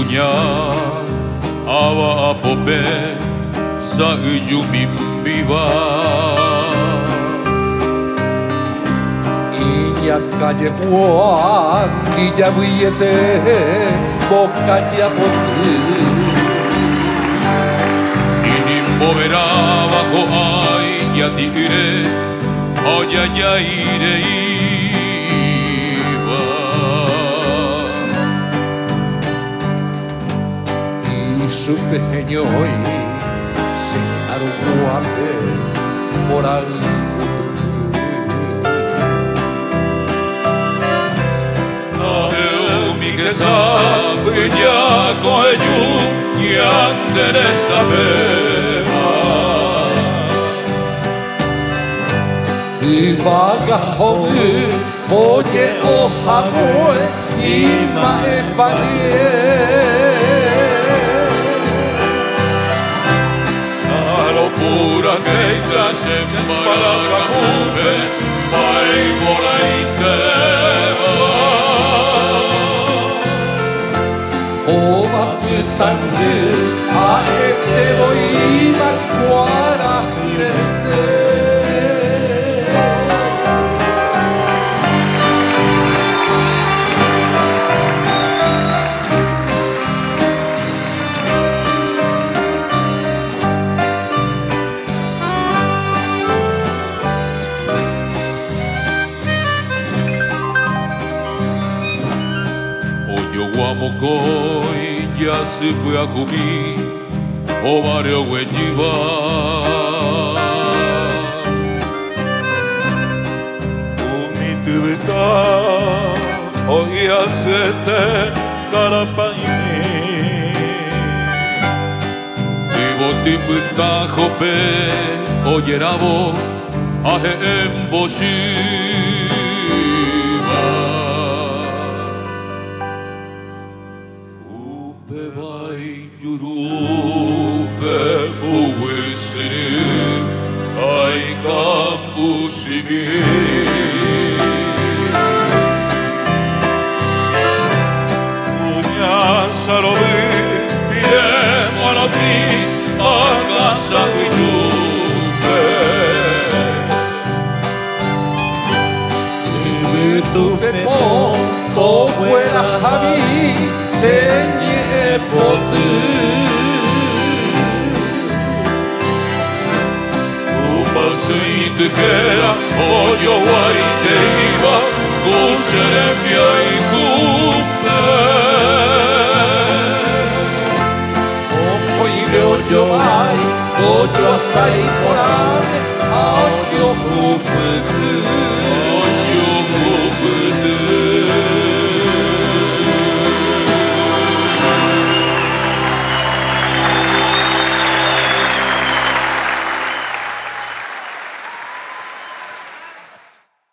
punya awa pope sa ujubim viva. Ingat calle Juan, Villa Buiete, Boca Chiapote. Inimbo verá bajo ay ya tigre, oya ya iré iba. Y su pequeño hoy señalaron guarde por algo. Que sabe ya coello ya tenés saber Y vaga joven oye hoja boe y maesparie la locura que se para la nube vai por ahí a este voy a cuara Oyo guamocoi ya se fue a cubrir o barrio huelliva. Unitubita hoy hacete carapaini. Vivo tiputa jope oyerabo aje emboshiva. Vai Yurupe Uwesini Ai Kambushimi Unya Sarobi Bie Monopi Agasa Yurupe Tuve po fuera Javi Señe pote Upasite kera Oyo warite iba Kuserepia ikupe Ojo y veo yo ay Ocho hasta y por ahí